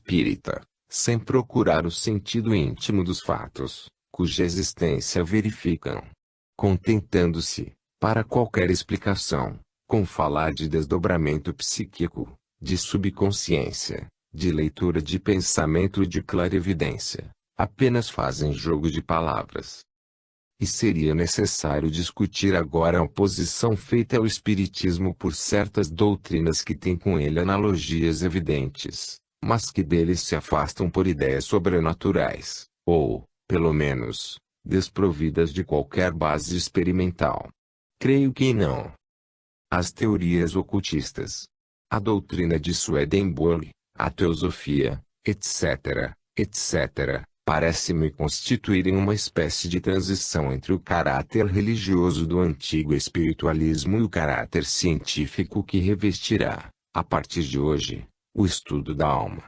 espírita, sem procurar o sentido íntimo dos fatos, cuja existência verificam, contentando-se, para qualquer explicação, com falar de desdobramento psíquico, de subconsciência, de leitura de pensamento e de clarividência, apenas fazem jogo de palavras. E seria necessário discutir agora a oposição feita ao espiritismo por certas doutrinas que têm com ele analogias evidentes, mas que dele se afastam por ideias sobrenaturais, ou, pelo menos, desprovidas de qualquer base experimental. Creio que não. As teorias ocultistas, a doutrina de Swedenborg, a teosofia, etc., parece-me constituírem uma espécie de transição entre o caráter religioso do antigo espiritualismo e o caráter científico que revestirá, a partir de hoje, o estudo da alma.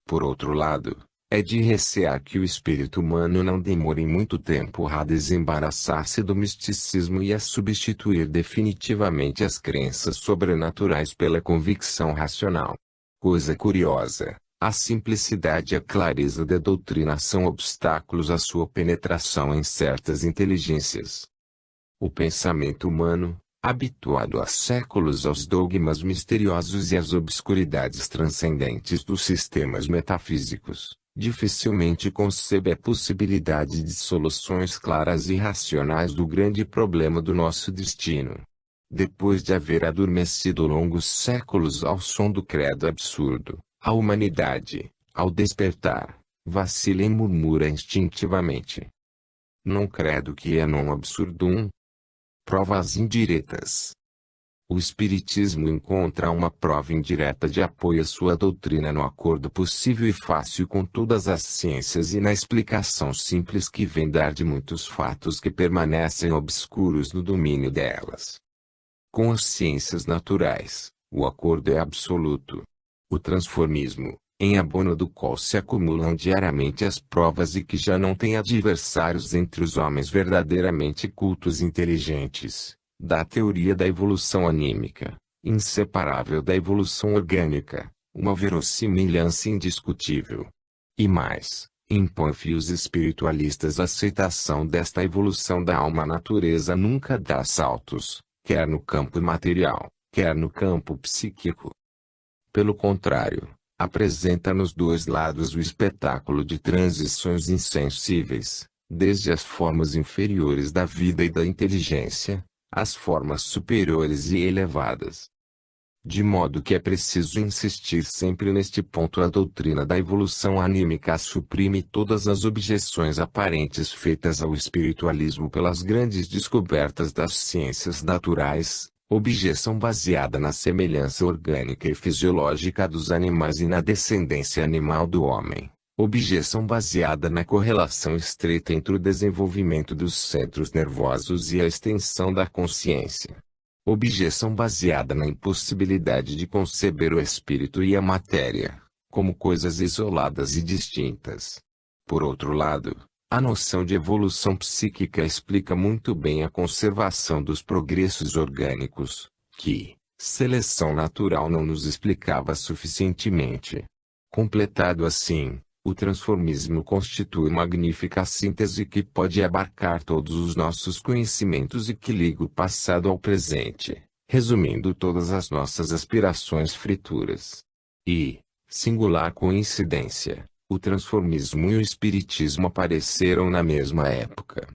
Por outro lado, é de recear que o espírito humano não demore muito tempo a desembaraçar-se do misticismo e a substituir definitivamente as crenças sobrenaturais pela convicção racional. Coisa curiosa, a simplicidade e a clareza da doutrina são obstáculos à sua penetração em certas inteligências. O pensamento humano, habituado há séculos aos dogmas misteriosos e às obscuridades transcendentes dos sistemas metafísicos, dificilmente concebe a possibilidade de soluções claras e racionais do grande problema do nosso destino. Depois de haver adormecido longos séculos ao som do credo absurdo, a humanidade, ao despertar, vacila e murmura instintivamente. Non credo que é non absurdum. Provas indiretas. O Espiritismo encontra uma prova indireta de apoio à sua doutrina no acordo possível e fácil com todas as ciências e na explicação simples que vem dar de muitos fatos que permanecem obscuros no domínio delas. Com as ciências naturais, o acordo é absoluto. O transformismo, em abono do qual se acumulam diariamente as provas e que já não tem adversários entre os homens verdadeiramente cultos e inteligentes, da teoria da evolução anímica, inseparável da evolução orgânica, uma verossimilhança indiscutível. E mais, impõe os espiritualistas a aceitação desta evolução da alma. A natureza nunca dá saltos, quer no campo material, quer no campo psíquico. Pelo contrário, apresenta nos dois lados o espetáculo de transições insensíveis, desde as formas inferiores da vida e da inteligência, às formas superiores e elevadas. De modo que é preciso insistir sempre neste ponto. A doutrina da evolução anímica suprime todas as objeções aparentes feitas ao espiritualismo pelas grandes descobertas das ciências naturais, objeção baseada na semelhança orgânica e fisiológica dos animais e na descendência animal do homem, objeção baseada na correlação estreita entre o desenvolvimento dos centros nervosos e a extensão da consciência. Objeção baseada na impossibilidade de conceber o espírito e a matéria, como coisas isoladas e distintas. Por outro lado, a noção de evolução psíquica explica muito bem a conservação dos progressos orgânicos, que, seleção natural não nos explicava suficientemente. Completado assim, o transformismo constitui magnífica síntese que pode abarcar todos os nossos conhecimentos e que liga o passado ao presente, resumindo todas as nossas aspirações futuras. E, singular coincidência, o transformismo e o espiritismo apareceram na mesma época.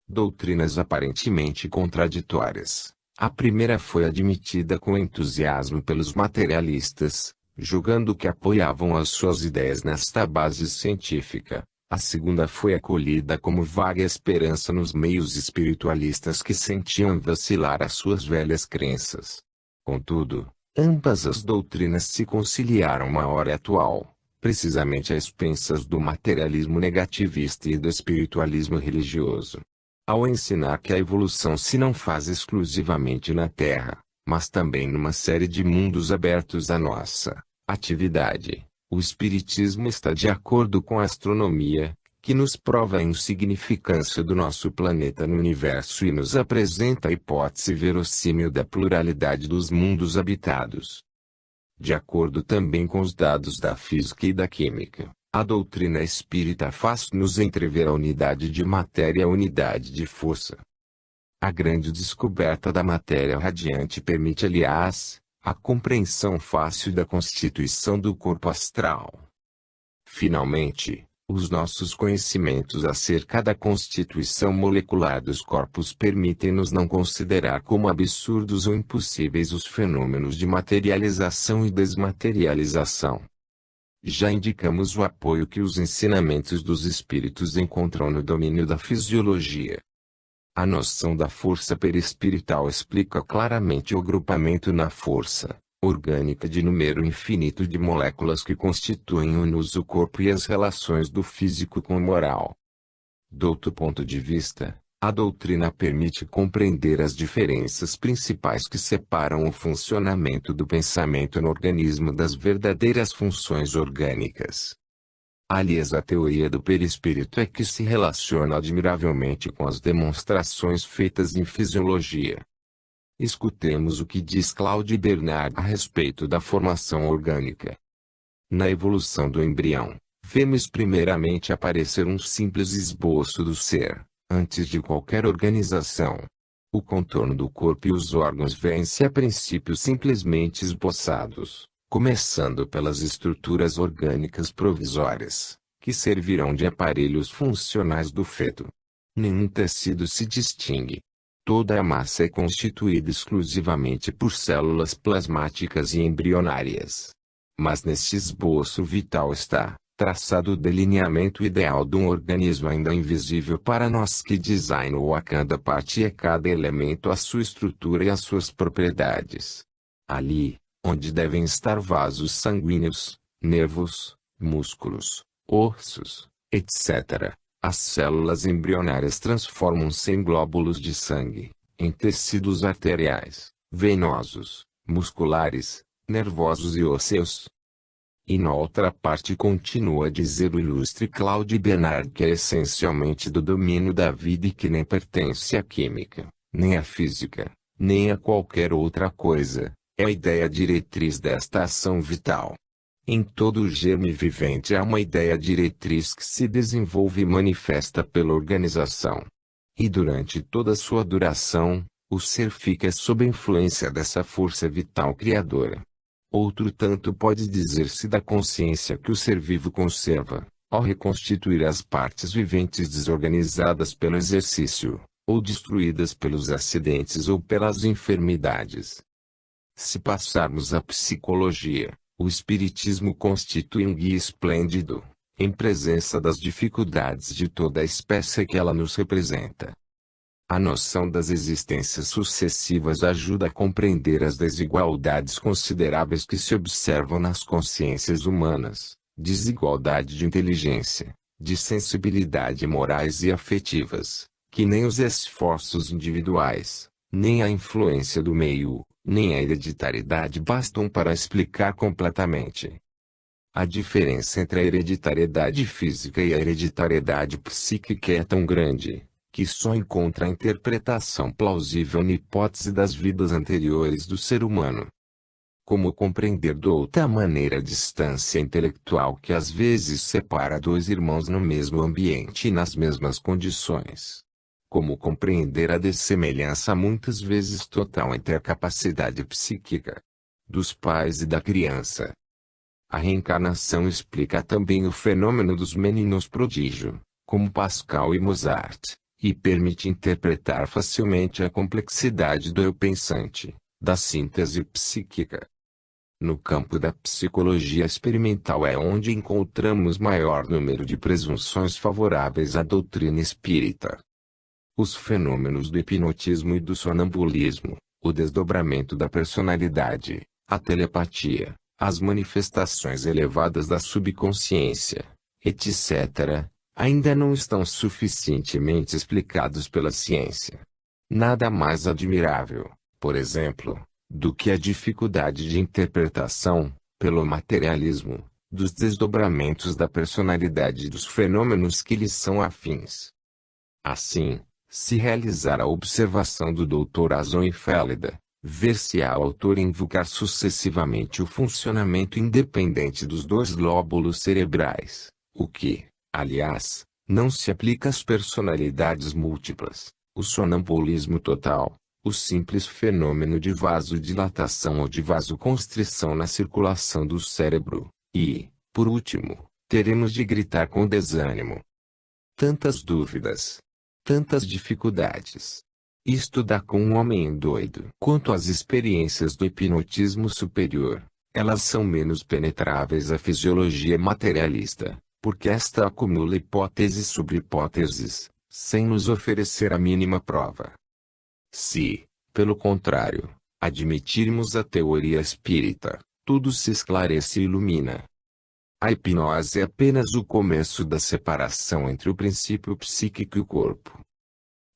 Doutrinas aparentemente contraditórias. A primeira foi admitida com entusiasmo pelos materialistas, julgando que apoiavam as suas ideias nesta base científica. A segunda foi acolhida como vaga esperança nos meios espiritualistas que sentiam vacilar as suas velhas crenças. Contudo, ambas as doutrinas se conciliaram uma hora atual, precisamente às expensas do materialismo negativista e do espiritualismo religioso. Ao ensinar que a evolução se não faz exclusivamente na Terra, mas também numa série de mundos abertos à nossa atividade, o Espiritismo está de acordo com a astronomia, que nos prova a insignificância do nosso planeta no universo e nos apresenta a hipótese verossímil da pluralidade dos mundos habitados. De acordo também com os dados da física e da química, a doutrina espírita faz-nos entrever a unidade de matéria e a unidade de força. A grande descoberta da matéria radiante permite, aliás, a compreensão fácil da constituição do corpo astral. Finalmente, os nossos conhecimentos acerca da constituição molecular dos corpos permitem-nos não considerar como absurdos ou impossíveis os fenômenos de materialização e desmaterialização. Já indicamos o apoio que os ensinamentos dos espíritos encontram no domínio da fisiologia. A noção da força perispiritual explica claramente o agrupamento na força orgânica de número infinito de moléculas que constituem o corpo e as relações do físico com o moral. Do outro ponto de vista, a doutrina permite compreender as diferenças principais que separam o funcionamento do pensamento no organismo das verdadeiras funções orgânicas. Aliás, a teoria do perispírito é que se relaciona admiravelmente com as demonstrações feitas em fisiologia. Escutemos o que diz Claude Bernard a respeito da formação orgânica. Na evolução do embrião, vemos primeiramente aparecer um simples esboço do ser, antes de qualquer organização. O contorno do corpo e os órgãos vêm-se a princípio simplesmente esboçados, começando pelas estruturas orgânicas provisórias, que servirão de aparelhos funcionais do feto. Nenhum tecido se distingue. Toda a massa é constituída exclusivamente por células plasmáticas e embrionárias. Mas neste esboço vital está traçado o delineamento ideal de um organismo ainda invisível para nós, que designou a cada parte e a cada elemento a sua estrutura e as suas propriedades. Ali, onde devem estar vasos sanguíneos, nervos, músculos, ossos, etc., as células embrionárias transformam-se em glóbulos de sangue, em tecidos arteriais, venosos, musculares, nervosos e ósseos. E na outra parte continua a dizer o ilustre Claude Bernard que é essencialmente do domínio da vida e que nem pertence à química, nem à física, nem a qualquer outra coisa, é a ideia diretriz desta ação vital. Em todo o germe vivente há uma ideia diretriz que se desenvolve e manifesta pela organização. E durante toda sua duração, o ser fica sob a influência dessa força vital criadora. Outro tanto pode dizer-se da consciência que o ser vivo conserva, ao reconstituir as partes viventes desorganizadas pelo exercício, ou destruídas pelos acidentes ou pelas enfermidades. Se passarmos à psicologia, o espiritismo constitui um guia esplêndido, em presença das dificuldades de toda a espécie que ela nos representa. A noção das existências sucessivas ajuda a compreender as desigualdades consideráveis que se observam nas consciências humanas, desigualdade de inteligência, de sensibilidade morais e afetivas, que nem os esforços individuais, nem a influência do meio, nem a hereditariedade bastam para explicar completamente. A diferença entre a hereditariedade física e a hereditariedade psíquica é tão grande, que só encontra a interpretação plausível na hipótese das vidas anteriores do ser humano. Como compreender de outra maneira a distância intelectual que às vezes separa dois irmãos no mesmo ambiente e nas mesmas condições? Como compreender a dessemelhança muitas vezes total entre a capacidade psíquica dos pais e da criança? A reencarnação explica também o fenômeno dos meninos prodígio, como Pascal e Mozart, e permite interpretar facilmente a complexidade do eu pensante, da síntese psíquica. No campo da psicologia experimental é onde encontramos maior número de presunções favoráveis à doutrina espírita. Os fenômenos do hipnotismo e do sonambulismo, o desdobramento da personalidade, a telepatia, as manifestações elevadas da subconsciência, etc., ainda não estão suficientemente explicados pela ciência. Nada mais admirável, por exemplo, do que a dificuldade de interpretação, pelo materialismo, dos desdobramentos da personalidade e dos fenômenos que lhes são afins. Assim, se realizar a observação do Dr. Azon Félida, ver-se-á autor invocar sucessivamente o funcionamento independente dos dois lóbulos cerebrais, o que, aliás, não se aplica às personalidades múltiplas, o sonambulismo total, o simples fenômeno de vasodilatação ou de vasoconstrição na circulação do cérebro, e, por último, teremos de gritar com desânimo. Tantas dúvidas, tantas dificuldades. Isto dá com um homem doido. Quanto às experiências do hipnotismo superior, elas são menos penetráveis à fisiologia materialista, porque esta acumula hipóteses sobre hipóteses, sem nos oferecer a mínima prova. Se, pelo contrário, admitirmos a teoria espírita, tudo se esclarece e ilumina. A hipnose é apenas o começo da separação entre o princípio psíquico e o corpo.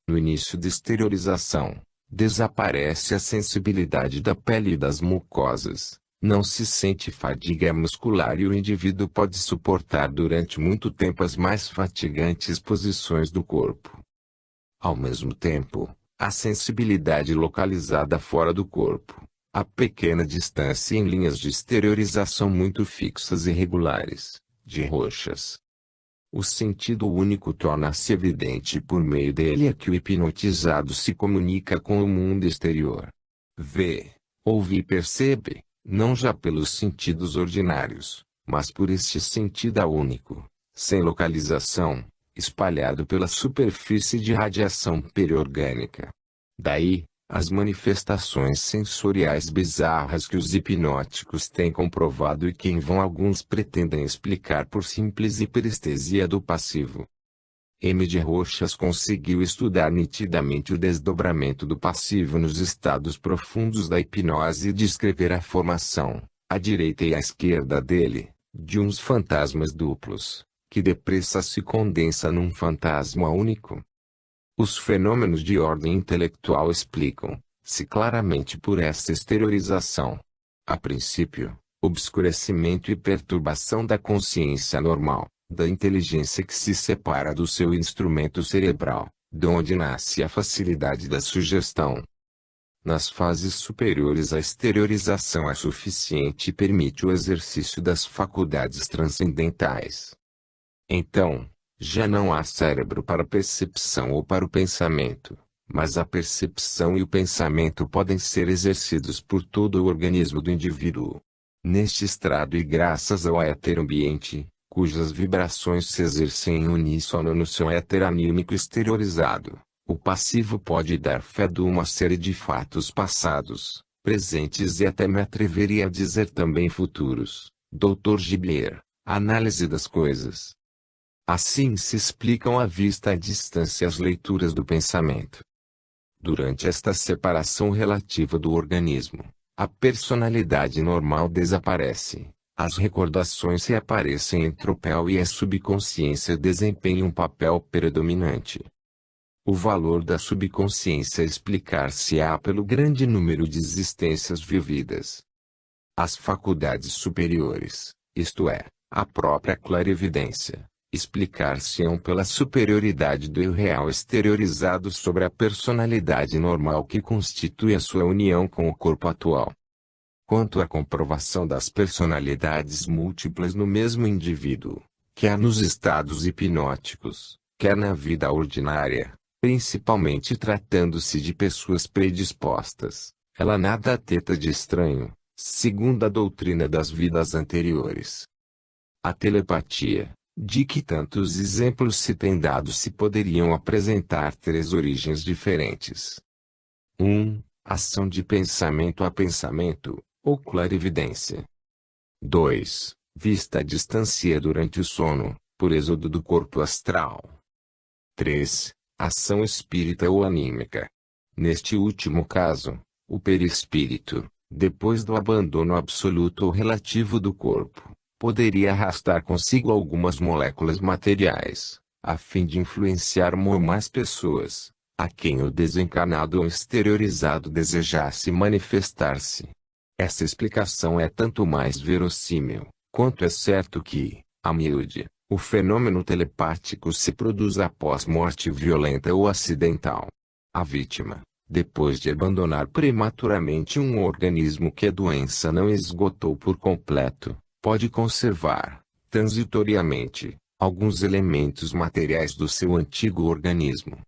No início de exteriorização, desaparece a sensibilidade da pele e das mucosas, não se sente fadiga muscular e o indivíduo pode suportar durante muito tempo as mais fatigantes posições do corpo. Ao mesmo tempo, a sensibilidade localizada fora do corpo, a pequena distância em linhas de exteriorização muito fixas e regulares, de roxas. O sentido único torna-se evidente por meio dele é que o hipnotizado se comunica com o mundo exterior. Vê, ouve e percebe, não já pelos sentidos ordinários, mas por este sentido único, sem localização, espalhado pela superfície de radiação periorgânica. Daí, as manifestações sensoriais bizarras que os hipnóticos têm comprovado e que em vão alguns pretendem explicar por simples hiperestesia do passivo. M. de Rochas conseguiu estudar nitidamente o desdobramento do passivo nos estados profundos da hipnose e descrever a formação, à direita e à esquerda dele, de uns fantasmas duplos, que depressa se condensa num fantasma único. Os fenômenos de ordem intelectual explicam-se claramente por esta exteriorização. A princípio, obscurecimento e perturbação da consciência normal, da inteligência que se separa do seu instrumento cerebral, de onde nasce a facilidade da sugestão. Nas fases superiores a exteriorização é suficiente e permite o exercício das faculdades transcendentais. Então, já não há cérebro para a percepção ou para o pensamento, mas a percepção e o pensamento podem ser exercidos por todo o organismo do indivíduo. Neste estrado e graças ao éter ambiente, cujas vibrações se exercem em uníssono no seu éter anímico exteriorizado, o passivo pode dar fé de uma série de fatos passados, presentes e até me atreveria a dizer também futuros. Dr. Gibler, Análise das Coisas. Assim se explicam à vista à distância as leituras do pensamento. Durante esta separação relativa do organismo, a personalidade normal desaparece, as recordações reaparecem em tropel e a subconsciência desempenha um papel predominante. O valor da subconsciência explicar-se-á pelo grande número de existências vividas. As faculdades superiores, isto é, a própria clarividência, explicar-se-ão pela superioridade do eu real exteriorizado sobre a personalidade normal que constitui a sua união com o corpo atual. Quanto à comprovação das personalidades múltiplas no mesmo indivíduo, quer nos estados hipnóticos, quer na vida ordinária, principalmente tratando-se de pessoas predispostas, ela nada teta de estranho, segundo a doutrina das vidas anteriores. A telepatia, de que tantos exemplos se tem dado, se poderiam apresentar três origens diferentes. 1. Ação de pensamento a pensamento, ou clarividência. 2. Vista à distância durante o sono, por êxodo do corpo astral. 3. Ação espírita ou anímica. Neste último caso, o perispírito, depois do abandono absoluto ou relativo do corpo, poderia arrastar consigo algumas moléculas materiais, a fim de influenciar uma ou mais pessoas, a quem o desencarnado ou exteriorizado desejasse manifestar-se. Essa explicação é tanto mais verossímil, quanto é certo que, a miúde, o fenômeno telepático se produz após morte violenta ou acidental. A vítima, depois de abandonar prematuramente um organismo que a doença não esgotou por completo, pode conservar, transitoriamente, alguns elementos materiais do seu antigo organismo.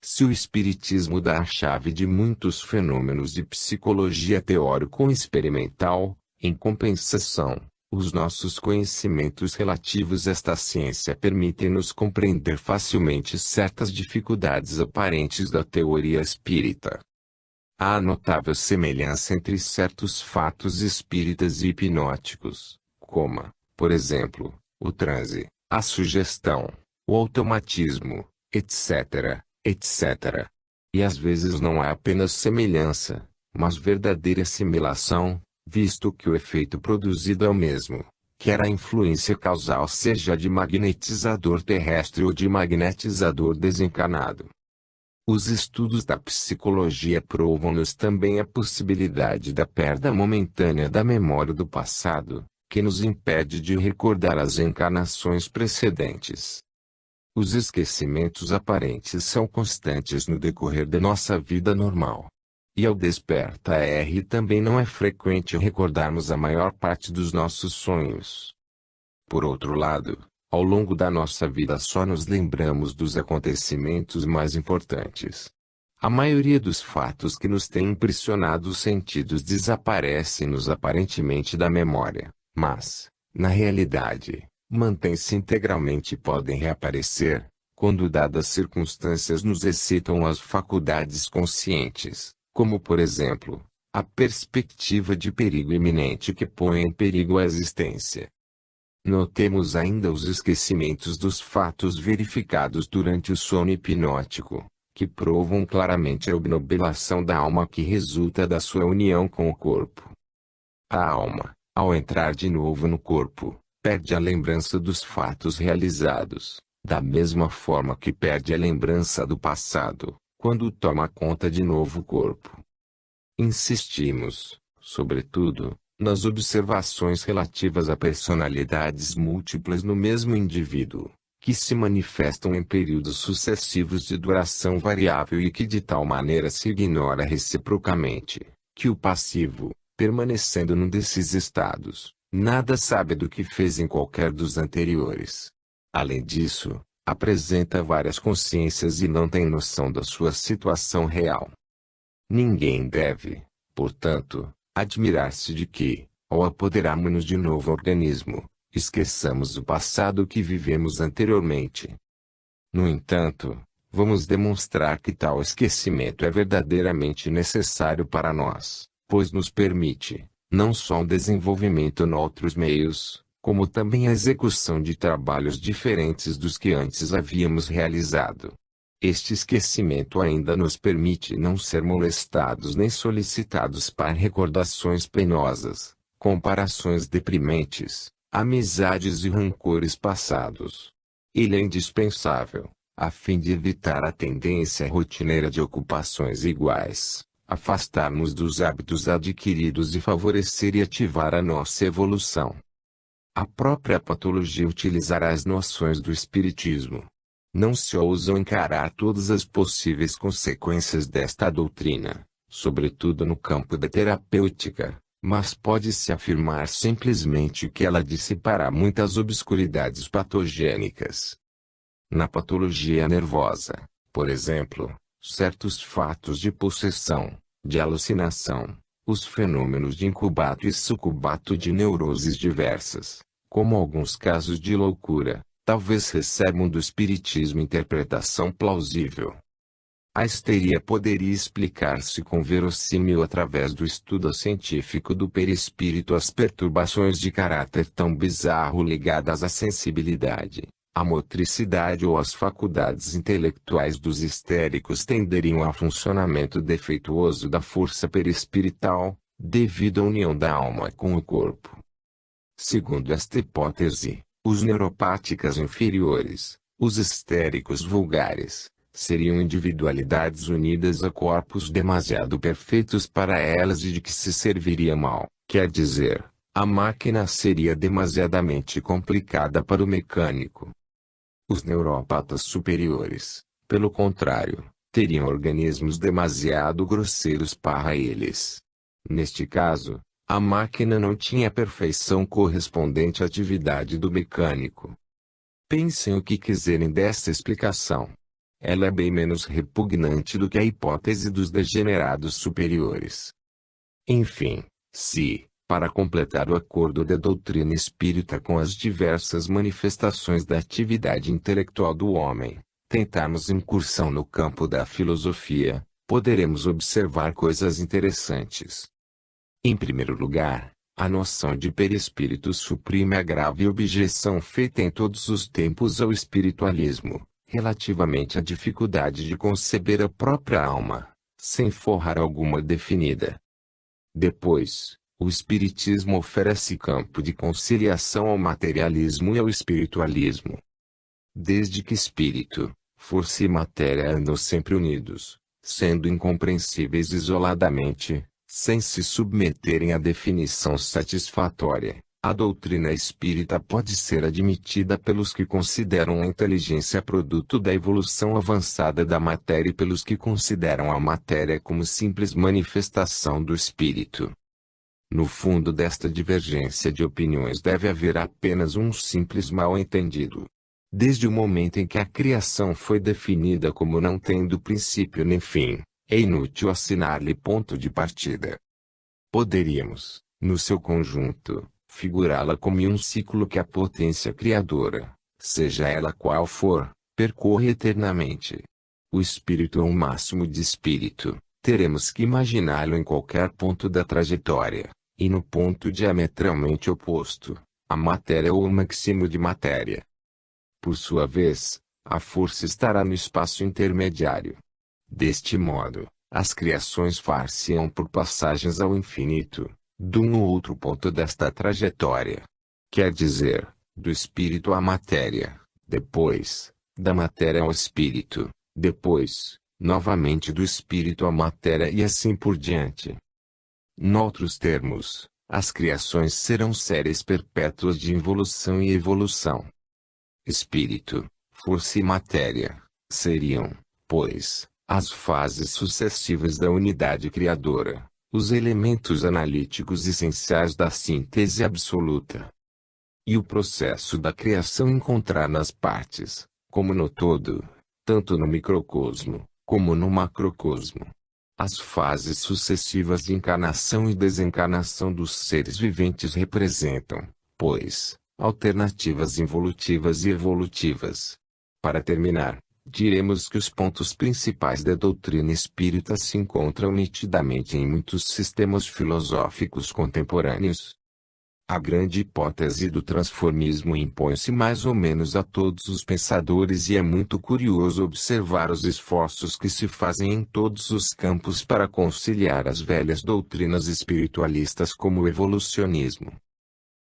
Se o Espiritismo dá a chave de muitos fenômenos de psicologia teórico-experimental, em compensação, os nossos conhecimentos relativos a esta ciência permitem-nos compreender facilmente certas dificuldades aparentes da teoria espírita. Há notável semelhança entre certos fatos espíritas e hipnóticos, como, por exemplo, o transe, a sugestão, o automatismo, etc., etc. E às vezes não há apenas semelhança, mas verdadeira assimilação, visto que o efeito produzido é o mesmo, quer a influência causal seja de magnetizador terrestre ou de magnetizador desencarnado. Os estudos da psicologia provam-nos também a possibilidade da perda momentânea da memória do passado, que nos impede de recordar as encarnações precedentes. Os esquecimentos aparentes são constantes no decorrer da nossa vida normal. E ao despertar também não é frequente recordarmos a maior parte dos nossos sonhos. Por outro lado, ao longo da nossa vida só nos lembramos dos acontecimentos mais importantes. A maioria dos fatos que nos têm impressionado os sentidos desaparecem-nos aparentemente da memória, mas, na realidade, mantêm-se integralmente e podem reaparecer, quando dadas circunstâncias nos excitam as faculdades conscientes, como por exemplo, a perspectiva de perigo iminente que põe em perigo a existência. Notemos ainda os esquecimentos dos fatos verificados durante o sono hipnótico, que provam claramente a obnubilação da alma que resulta da sua união com o corpo. A alma, ao entrar de novo no corpo, perde a lembrança dos fatos realizados, da mesma forma que perde a lembrança do passado, quando toma conta de novo o corpo. Insistimos, sobretudo, nas observações relativas a personalidades múltiplas no mesmo indivíduo, que se manifestam em períodos sucessivos de duração variável e que de tal maneira se ignora reciprocamente, que o passivo, permanecendo num desses estados, nada sabe do que fez em qualquer dos anteriores. Além disso, apresenta várias consciências e não tem noção da sua situação real. Ninguém deve, portanto, admirar-se de que, ao apoderarmos-nos de novo organismo, esqueçamos o passado que vivemos anteriormente. No entanto, vamos demonstrar que tal esquecimento é verdadeiramente necessário para nós, pois nos permite, não só o desenvolvimento noutros meios, como também a execução de trabalhos diferentes dos que antes havíamos realizado. Este esquecimento ainda nos permite não ser molestados nem solicitados para recordações penosas, comparações deprimentes, amizades e rancores passados. Ele é indispensável, a fim de evitar a tendência rotineira de ocupações iguais, afastar-nos dos hábitos adquiridos e favorecer e ativar a nossa evolução. A própria patologia utilizará as noções do espiritismo. Não se ousam encarar todas as possíveis consequências desta doutrina, sobretudo no campo da terapêutica, mas pode-se afirmar simplesmente que ela dissipará muitas obscuridades patogênicas. Na patologia nervosa, por exemplo, certos fatos de possessão, de alucinação, os fenômenos de incubato e sucubato de neuroses diversas, como alguns casos de loucura, talvez recebam do espiritismo interpretação plausível. A histeria poderia explicar-se com verossímil através do estudo científico do perispírito. As perturbações de caráter tão bizarro ligadas à sensibilidade, à motricidade ou às faculdades intelectuais dos histéricos tenderiam a funcionamento defeituoso da força perispirital, devido à união da alma com o corpo. Segundo esta hipótese, os neuropáticas inferiores, os histéricos vulgares, seriam individualidades unidas a corpos demasiado perfeitos para elas e de que se serviria mal, quer dizer, a máquina seria demasiadamente complicada para o mecânico. Os neuropatas superiores, pelo contrário, teriam organismos demasiado grosseiros para eles. Neste caso, a máquina não tinha a perfeição correspondente à atividade do mecânico. Pensem o que quiserem desta explicação. Ela é bem menos repugnante do que a hipótese dos degenerados superiores. Enfim, se, para completar o acordo da doutrina espírita com as diversas manifestações da atividade intelectual do homem, tentarmos incursão no campo da filosofia, poderemos observar coisas interessantes. Em primeiro lugar, a noção de perispírito suprime a grave objeção feita em todos os tempos ao espiritualismo, relativamente à dificuldade de conceber a própria alma, sem forra alguma definida. Depois, o espiritismo oferece campo de conciliação ao materialismo e ao espiritualismo. Desde que espírito, força e matéria andam sempre unidos, sendo incompreensíveis isoladamente, sem se submeterem à definição satisfatória, a doutrina espírita pode ser admitida pelos que consideram a inteligência produto da evolução avançada da matéria e pelos que consideram a matéria como simples manifestação do espírito. No fundo desta divergência de opiniões deve haver apenas um simples mal-entendido. Desde o momento em que a criação foi definida como não tendo princípio nem fim, é inútil assinar-lhe ponto de partida. Poderíamos, no seu conjunto, figurá-la como um ciclo que a potência criadora, seja ela qual for, percorre eternamente. O espírito é um máximo de espírito, teremos que imaginá-lo em qualquer ponto da trajetória, e no ponto diametralmente oposto, a matéria ou o máximo de matéria. Por sua vez, a força estará no espaço intermediário. Deste modo, as criações far-se-ão por passagens ao infinito, de um ou outro ponto desta trajetória. Quer dizer, do espírito à matéria, depois, da matéria ao espírito, depois, novamente do espírito à matéria e assim por diante. Noutros termos, as criações serão séries perpétuas de involução e evolução. Espírito, força e matéria, seriam, pois, as fases sucessivas da unidade criadora, os elementos analíticos essenciais da síntese absoluta. E o processo da criação encontrar nas partes, como no todo, tanto no microcosmo, como no macrocosmo, as fases sucessivas de encarnação e desencarnação dos seres viventes representam, pois, alternativas involutivas e evolutivas. Para terminar, diremos que os pontos principais da doutrina espírita se encontram nitidamente em muitos sistemas filosóficos contemporâneos. A grande hipótese do transformismo impõe-se mais ou menos a todos os pensadores e é muito curioso observar os esforços que se fazem em todos os campos para conciliar as velhas doutrinas espiritualistas como o evolucionismo.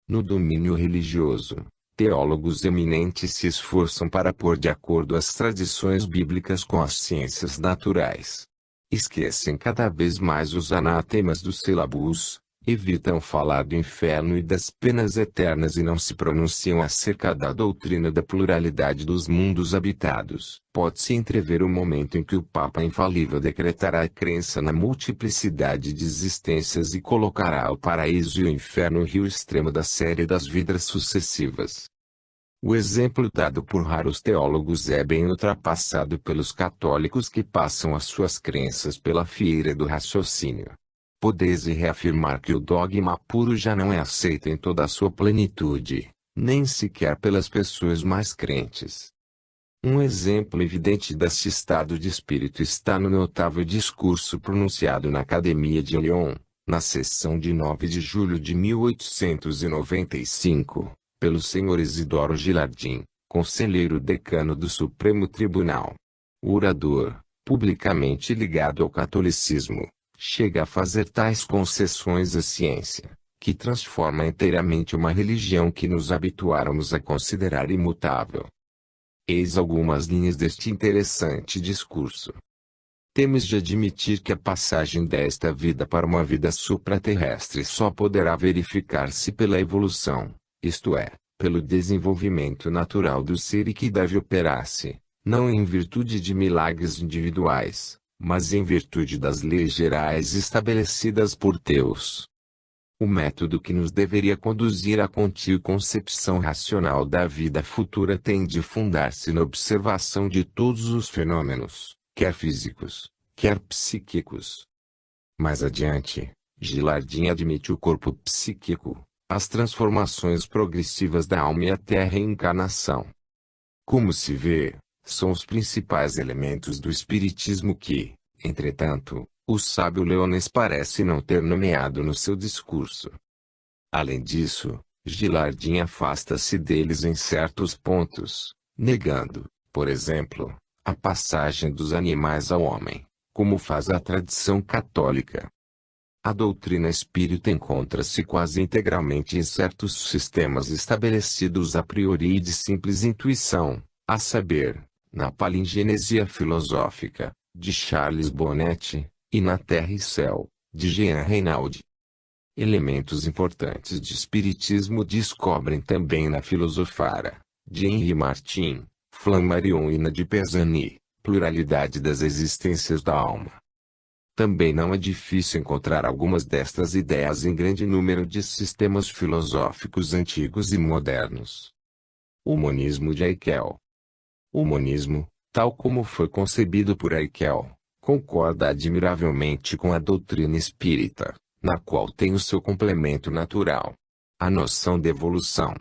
No domínio religioso, teólogos eminentes se esforçam para pôr de acordo as tradições bíblicas com as ciências naturais. Esquecem cada vez mais os anatemas do sílabus, evitam falar do inferno e das penas eternas e não se pronunciam acerca da doutrina da pluralidade dos mundos habitados. Pode-se entrever o momento em que o Papa infalível decretará a crença na multiplicidade de existências e colocará o paraíso e o inferno no rio extremo da série das vidas sucessivas. O exemplo dado por raros teólogos é bem ultrapassado pelos católicos que passam as suas crenças pela fieira do raciocínio. Podeis reafirmar que o dogma puro já não é aceito em toda a sua plenitude, nem sequer pelas pessoas mais crentes. Um exemplo evidente desse estado de espírito está no notável discurso pronunciado na Academia de Lyon, na sessão de 9 de julho de 1895, pelo Sr. Isidoro Gilardin, conselheiro decano do Supremo Tribunal. O orador, publicamente ligado ao catolicismo, chega a fazer tais concessões à ciência, que transforma inteiramente uma religião que nos habituáramos a considerar imutável. Eis algumas linhas deste interessante discurso. Temos de admitir que a passagem desta vida para uma vida supraterrestre só poderá verificar-se pela evolução, isto é, pelo desenvolvimento natural do ser e que deve operar-se, não em virtude de milagres individuais, mas em virtude das leis gerais estabelecidas por Deus. O método que nos deveria conduzir à contínua concepção racional da vida futura tem de fundar-se na observação de todos os fenômenos, quer físicos, quer psíquicos. Mais adiante, Gilardin admite o corpo psíquico, as transformações progressivas da alma e até a reencarnação. Como se vê, são os principais elementos do espiritismo que, entretanto, o sábio Leones parece não ter nomeado no seu discurso. Além disso, Gilardin afasta-se deles em certos pontos, negando, por exemplo, a passagem dos animais ao homem, como faz a tradição católica. A doutrina espírita encontra-se quase integralmente em certos sistemas estabelecidos a priori e de simples intuição, a saber, na palingenesia filosófica, de Charles Bonnet, e na Terra e Céu, de Jean Reynaud. Elementos importantes de espiritismo descobrem também na Filosofara, de Henri Martin, Flammarion e na de Pisani, Pluralidade das Existências da Alma. Também não é difícil encontrar algumas destas ideias em grande número de sistemas filosóficos antigos e modernos. O monismo de Haeckel. O monismo, tal como foi concebido por Haeckel, concorda admiravelmente com a doutrina espírita, na qual tem o seu complemento natural. A noção de evolução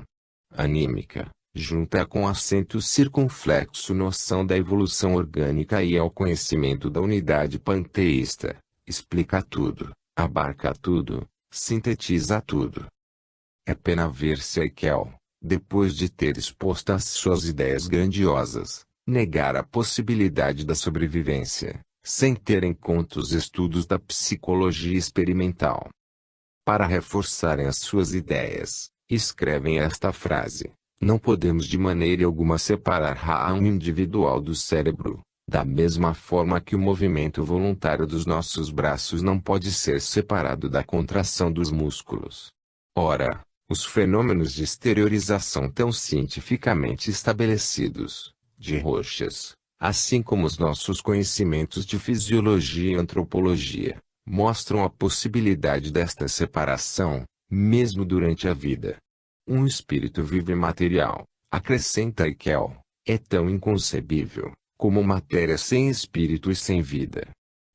anímica, junta com acento circunflexo noção da evolução orgânica e ao conhecimento da unidade panteísta, explica tudo, abarca tudo, sintetiza tudo. É pena ver se Haeckel, depois de ter exposto as suas ideias grandiosas, negar a possibilidade da sobrevivência, sem ter em conta os estudos da psicologia experimental. Para reforçarem as suas ideias, escrevem esta frase: não podemos de maneira alguma separar a alma individual do cérebro, da mesma forma que o movimento voluntário dos nossos braços não pode ser separado da contração dos músculos. Ora, os fenômenos de exteriorização tão cientificamente estabelecidos, de Rochas, assim como os nossos conhecimentos de fisiologia e antropologia, mostram a possibilidade desta separação, mesmo durante a vida. Um espírito vivo e material, acrescenta Haeckel, é tão inconcebível, como matéria sem espírito e sem vida.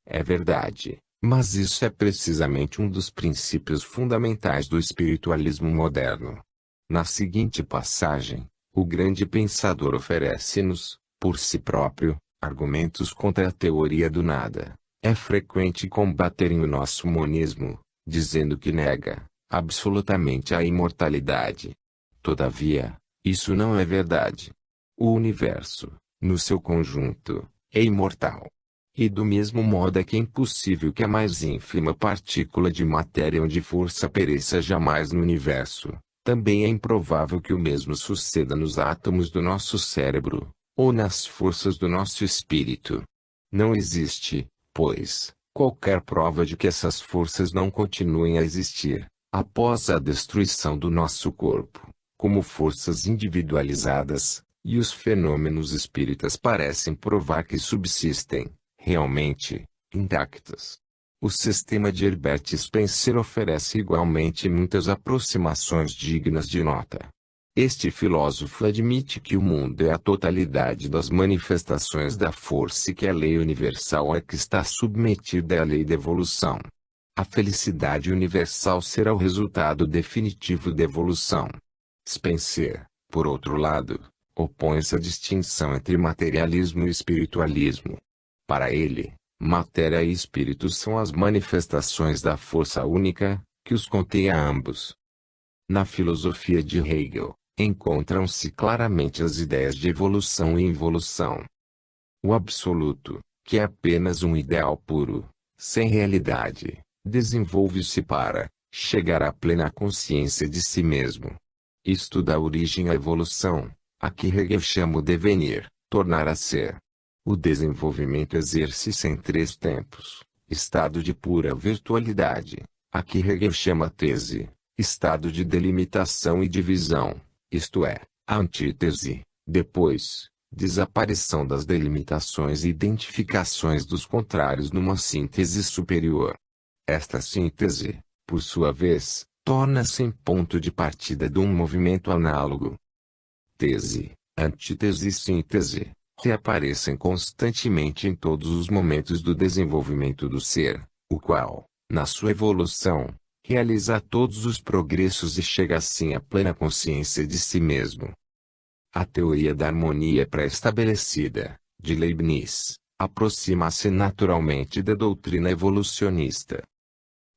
É verdade, mas isso é precisamente um dos princípios fundamentais do espiritualismo moderno. Na seguinte passagem, o grande pensador oferece-nos, por si próprio, argumentos contra a teoria do nada. É frequente combaterem o nosso monismo, dizendo que nega, absolutamente a imortalidade. Todavia, isso não é verdade. O universo, no seu conjunto, é imortal. E do mesmo modo é que é impossível que a mais ínfima partícula de matéria ou de força pereça jamais no universo, também é improvável que o mesmo suceda nos átomos do nosso cérebro, ou nas forças do nosso espírito. Não existe, pois, qualquer prova de que essas forças não continuem a existir, após a destruição do nosso corpo, como forças individualizadas, e os fenômenos espíritas parecem provar que subsistem, realmente, intactas. O sistema de Herbert Spencer oferece igualmente muitas aproximações dignas de nota. Este filósofo admite que o mundo é a totalidade das manifestações da força e que a lei universal é que está submetida à lei da evolução. A felicidade universal será o resultado definitivo da evolução. Spencer, por outro lado, opõe-se à distinção entre materialismo e espiritualismo. Para ele, matéria e espírito são as manifestações da força única, que os contém a ambos. Na filosofia de Hegel, encontram-se claramente as ideias de evolução e involução. O absoluto, que é apenas um ideal puro, sem realidade, desenvolve-se para chegar à plena consciência de si mesmo. Isto dá origem à evolução, a que Hegel chama o devenir, tornar a ser. O desenvolvimento exerce-se em três tempos: estado de pura virtualidade, a que Hegel chama tese, estado de delimitação e divisão, isto é, a antítese, depois, desaparição das delimitações e identificações dos contrários numa síntese superior. Esta síntese, por sua vez, torna-se em ponto de partida de um movimento análogo. Tese, antítese e síntese reaparecem constantemente em todos os momentos do desenvolvimento do ser, o qual, na sua evolução, realiza todos os progressos e chega assim à plena consciência de si mesmo. A teoria da harmonia pré-estabelecida, de Leibniz, aproxima-se naturalmente da doutrina evolucionista.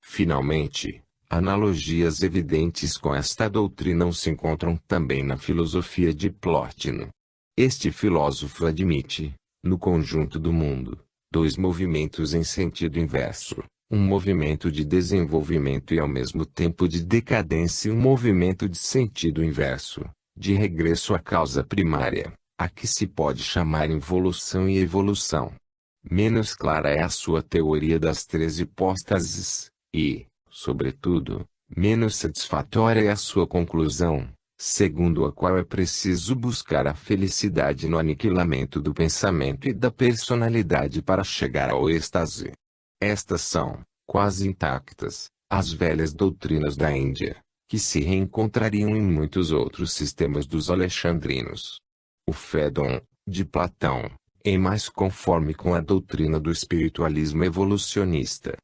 Finalmente, analogias evidentes com esta doutrina se encontram também na filosofia de Plotino. Este filósofo admite, no conjunto do mundo, dois movimentos em sentido inverso, um movimento de desenvolvimento e ao mesmo tempo de decadência e um movimento de sentido inverso, de regresso à causa primária, a que se pode chamar involução e evolução. Menos clara é a sua teoria das três hipóstases, e, sobretudo, menos satisfatória é a sua conclusão, segundo a qual é preciso buscar a felicidade no aniquilamento do pensamento e da personalidade para chegar ao êxtase. Estas são, quase intactas, as velhas doutrinas da Índia, que se reencontrariam em muitos outros sistemas dos alexandrinos. O Fédon, de Platão, é mais conforme com a doutrina do espiritualismo evolucionista.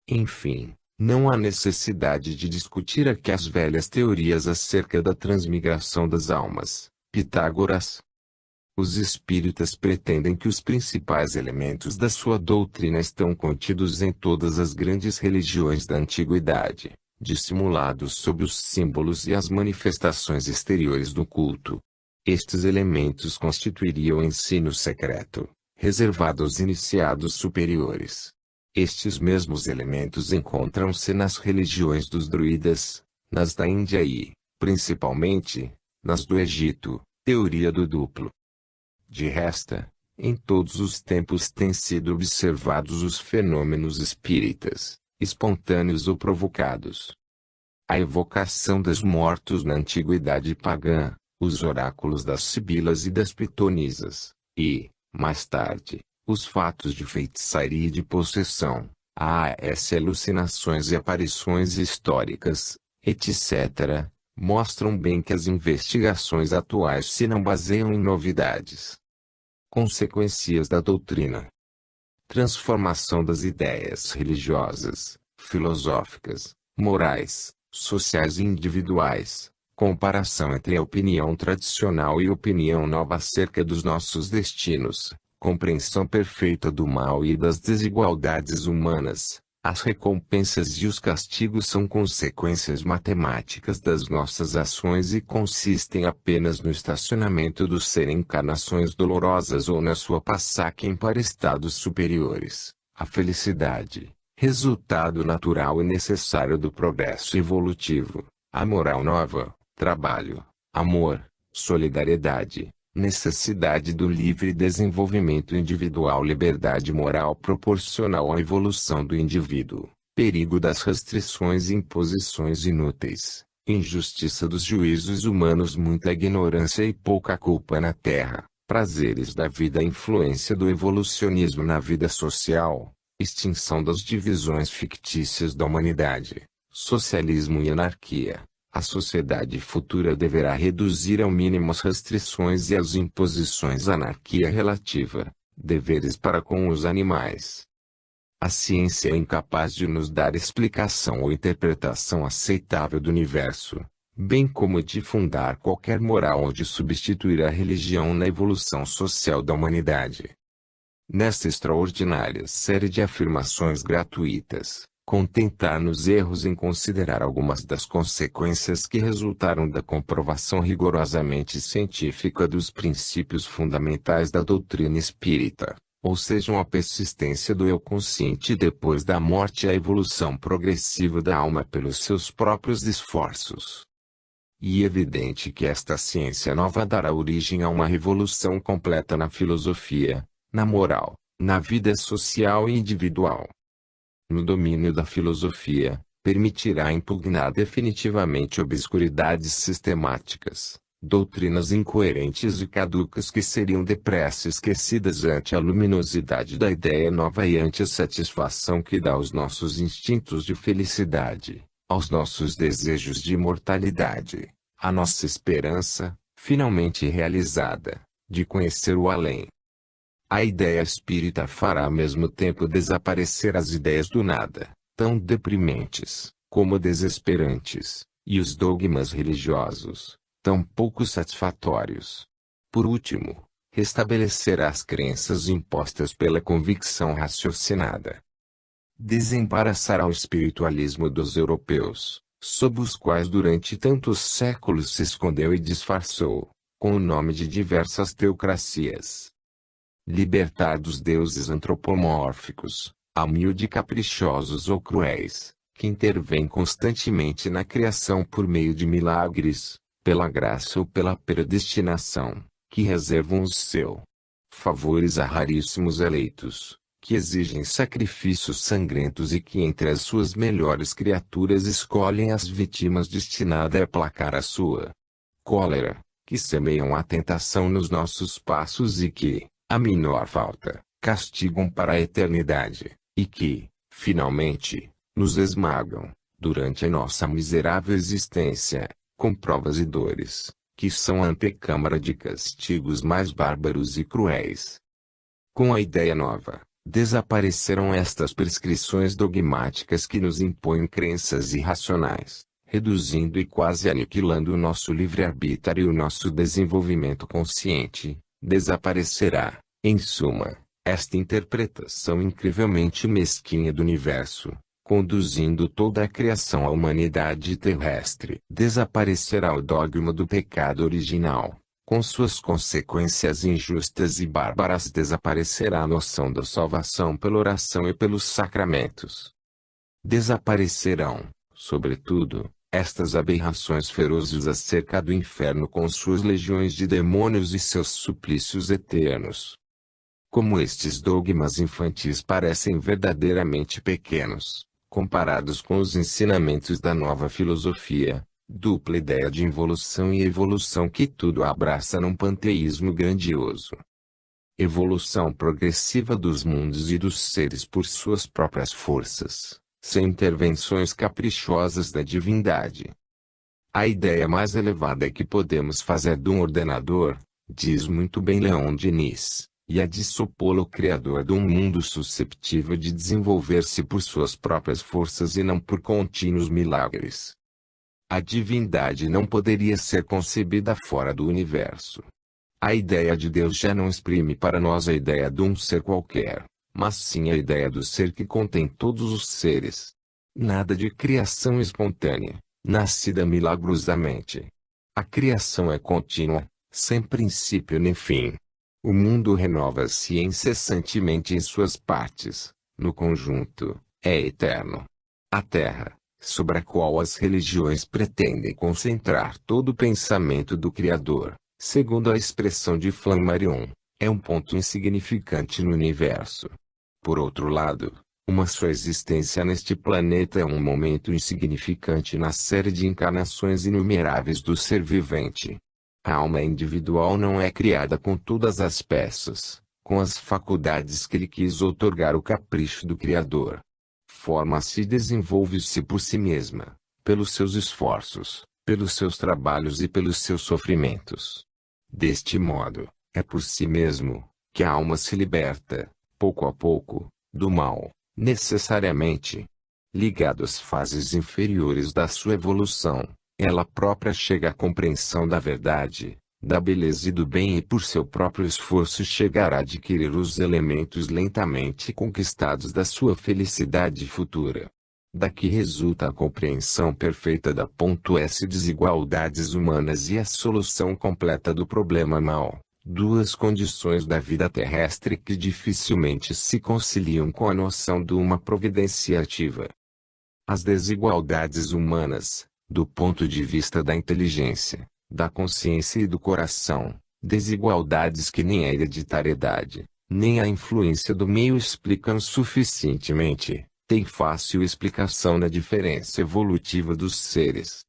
Enfim, não há necessidade de discutir aqui as velhas teorias acerca da transmigração das almas, Pitágoras. Os espíritas pretendem que os principais elementos da sua doutrina estão contidos em todas as grandes religiões da antiguidade, dissimulados sob os símbolos e as manifestações exteriores do culto. Estes elementos constituiriam o ensino secreto, reservado aos iniciados superiores. Estes mesmos elementos encontram-se nas religiões dos druidas, nas da Índia e, principalmente, nas do Egito, teoria do duplo. De resto, em todos os tempos têm sido observados os fenômenos espíritas, espontâneos ou provocados. A evocação dos mortos na antiguidade pagã, os oráculos das sibilas e das pitonisas, e, mais tarde, os fatos de feitiçaria e de possessão, as alucinações e aparições históricas, etc., mostram bem que as investigações atuais se não baseiam em novidades. Consequências da doutrina. Transformação das ideias religiosas, filosóficas, morais, sociais e individuais. Comparação entre a opinião tradicional e a opinião nova acerca dos nossos destinos. Compreensão perfeita do mal e das desigualdades humanas. As recompensas e os castigos são consequências matemáticas das nossas ações e consistem apenas no estacionamento do ser em encarnações dolorosas ou na sua passagem para estados superiores. A felicidade, resultado natural e necessário do progresso evolutivo. A moral nova, trabalho, amor, solidariedade. Necessidade do livre desenvolvimento individual, liberdade moral proporcional à evolução do indivíduo, perigo das restrições e imposições inúteis, injustiça dos juízos humanos, muita ignorância e pouca culpa na terra, prazeres da vida, influência do evolucionismo na vida social, extinção das divisões fictícias da humanidade, socialismo e anarquia. A sociedade futura deverá reduzir ao mínimo as restrições e as imposições, anarquia relativa, deveres para com os animais. A ciência é incapaz de nos dar explicação ou interpretação aceitável do universo, bem como de fundar qualquer moral ou de substituir a religião na evolução social da humanidade. Nesta extraordinária série de afirmações gratuitas, contentar-nos erros em considerar algumas das consequências que resultaram da comprovação rigorosamente científica dos princípios fundamentais da doutrina espírita, ou sejam a persistência do eu consciente depois da morte e a evolução progressiva da alma pelos seus próprios esforços. E é evidente que esta ciência nova dará origem a uma revolução completa na filosofia, na moral, na vida social e individual. No domínio da filosofia, permitirá impugnar definitivamente obscuridades sistemáticas, doutrinas incoerentes e caducas que seriam depressa esquecidas ante a luminosidade da ideia nova e ante a satisfação que dá aos nossos instintos de felicidade, aos nossos desejos de imortalidade, à nossa esperança, finalmente realizada, de conhecer o além. A ideia espírita fará ao mesmo tempo desaparecer as ideias do nada, tão deprimentes, como desesperantes, e os dogmas religiosos, tão pouco satisfatórios. Por último, restabelecerá as crenças impostas pela convicção raciocinada. Desembaraçará o espiritualismo dos europeus, sob os quais durante tantos séculos se escondeu e disfarçou, com o nome de diversas teocracias. Libertar dos deuses antropomórficos, a miúde caprichosos ou cruéis, que intervêm constantemente na criação por meio de milagres, pela graça ou pela predestinação, que reservam os seus favores a raríssimos eleitos, que exigem sacrifícios sangrentos e que entre as suas melhores criaturas escolhem as vítimas destinadas a aplacar a sua cólera, que semeiam a tentação nos nossos passos e que, a menor falta, castigam para a eternidade, e que, finalmente, nos esmagam, durante a nossa miserável existência, com provas e dores, que são a antecâmara de castigos mais bárbaros e cruéis. Com a ideia nova, desapareceram estas prescrições dogmáticas que nos impõem crenças irracionais, reduzindo e quase aniquilando o nosso livre-arbítrio e o nosso desenvolvimento consciente. Desaparecerá, em suma, esta interpretação incrivelmente mesquinha do universo, conduzindo toda a criação à humanidade terrestre. Desaparecerá o dogma do pecado original, com suas consequências injustas e bárbaras. Desaparecerá a noção da salvação pela oração e pelos sacramentos. Desaparecerão, sobretudo, estas aberrações ferozes acerca do inferno com suas legiões de demônios e seus suplícios eternos. Como estes dogmas infantis parecem verdadeiramente pequenos, comparados com os ensinamentos da nova filosofia, dupla ideia de involução e evolução que tudo abraça num panteísmo grandioso. Evolução progressiva dos mundos e dos seres por suas próprias forças, sem intervenções caprichosas da divindade. A ideia mais elevada é que podemos fazer de um ordenador, diz muito bem Leon Denis, e a de supô-lo criador de um mundo susceptível de desenvolver-se por suas próprias forças e não por contínuos milagres. A divindade não poderia ser concebida fora do universo. A ideia de Deus já não exprime para nós a ideia de um ser qualquer, mas sim a ideia do ser que contém todos os seres. Nada de criação espontânea, nascida milagrosamente. A criação é contínua, sem princípio nem fim. O mundo renova-se incessantemente em suas partes, no conjunto, é eterno. A terra, sobre a qual as religiões pretendem concentrar todo o pensamento do Criador, segundo a expressão de Flammarion, é um ponto insignificante no universo. Por outro lado, uma só existência neste planeta é um momento insignificante na série de encarnações inumeráveis do ser vivente. A alma individual não é criada com todas as peças, com as faculdades que lhe quis outorgar o capricho do Criador. Forma-se e desenvolve-se por si mesma, pelos seus esforços, pelos seus trabalhos e pelos seus sofrimentos. Deste modo, é por si mesmo, que a alma se liberta, pouco a pouco, do mal, necessariamente. Ligado às fases inferiores da sua evolução, ela própria chega à compreensão da verdade, da beleza e do bem e por seu próprio esforço chegará a adquirir os elementos lentamente conquistados da sua felicidade futura. Daqui resulta a compreensão perfeita da S desigualdades humanas e a solução completa do problema mal, duas condições da vida terrestre que dificilmente se conciliam com a noção de uma providência ativa. As desigualdades humanas, do ponto de vista da inteligência, da consciência e do coração, desigualdades que nem a hereditariedade, nem a influência do meio explicam suficientemente, têm fácil explicação na diferença evolutiva dos seres.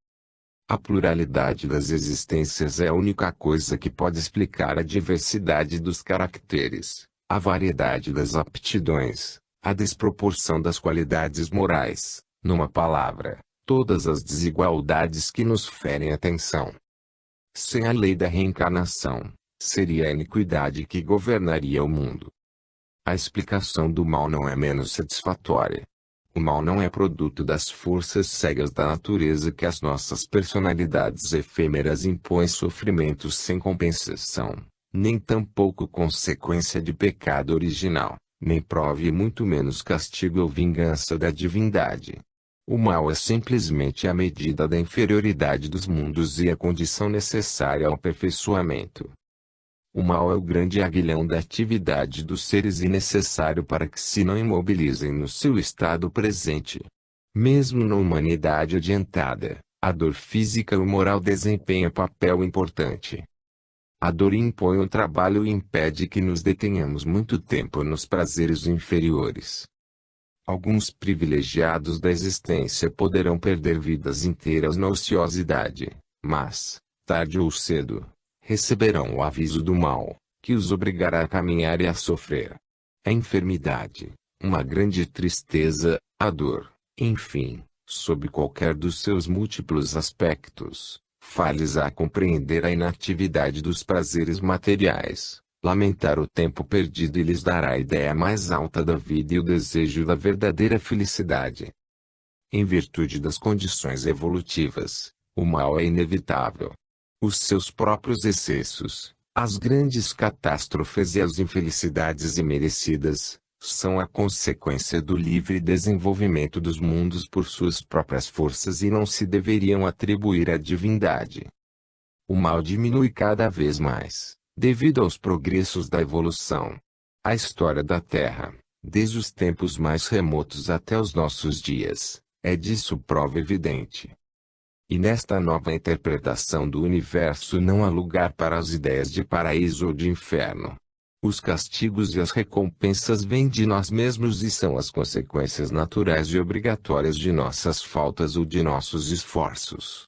A pluralidade das existências é a única coisa que pode explicar a diversidade dos caracteres, a variedade das aptidões, a desproporção das qualidades morais, numa palavra, todas as desigualdades que nos ferem a atenção. Sem a lei da reencarnação, seria a iniquidade que governaria o mundo. A explicação do mal não é menos satisfatória. O mal não é produto das forças cegas da natureza que as nossas personalidades efêmeras impõem sofrimentos sem compensação, nem tampouco consequência de pecado original, nem prova e muito menos castigo ou vingança da divindade. O mal é simplesmente a medida da inferioridade dos mundos e a condição necessária ao aperfeiçoamento. O mal é o grande aguilhão da atividade dos seres e necessário para que se não imobilizem no seu estado presente. Mesmo na humanidade adiantada, a dor física e moral desempenha papel importante. A dor impõe o trabalho e impede que nos detenhamos muito tempo nos prazeres inferiores. Alguns privilegiados da existência poderão perder vidas inteiras na ociosidade, mas, tarde ou cedo, receberão o aviso do mal, que os obrigará a caminhar e a sofrer. A enfermidade, uma grande tristeza, a dor, enfim, sob qualquer dos seus múltiplos aspectos, faz-lhes a compreender a inatividade dos prazeres materiais, lamentar o tempo perdido e lhes dará a ideia mais alta da vida e o desejo da verdadeira felicidade. Em virtude das condições evolutivas, o mal é inevitável. Os seus próprios excessos, as grandes catástrofes e as infelicidades imerecidas, são a consequência do livre desenvolvimento dos mundos por suas próprias forças e não se deveriam atribuir à divindade. O mal diminui cada vez mais, devido aos progressos da evolução. A história da Terra, desde os tempos mais remotos até os nossos dias, é disso prova evidente. E nesta nova interpretação do universo não há lugar para as ideias de paraíso ou de inferno. Os castigos e as recompensas vêm de nós mesmos e são as consequências naturais e obrigatórias de nossas faltas ou de nossos esforços.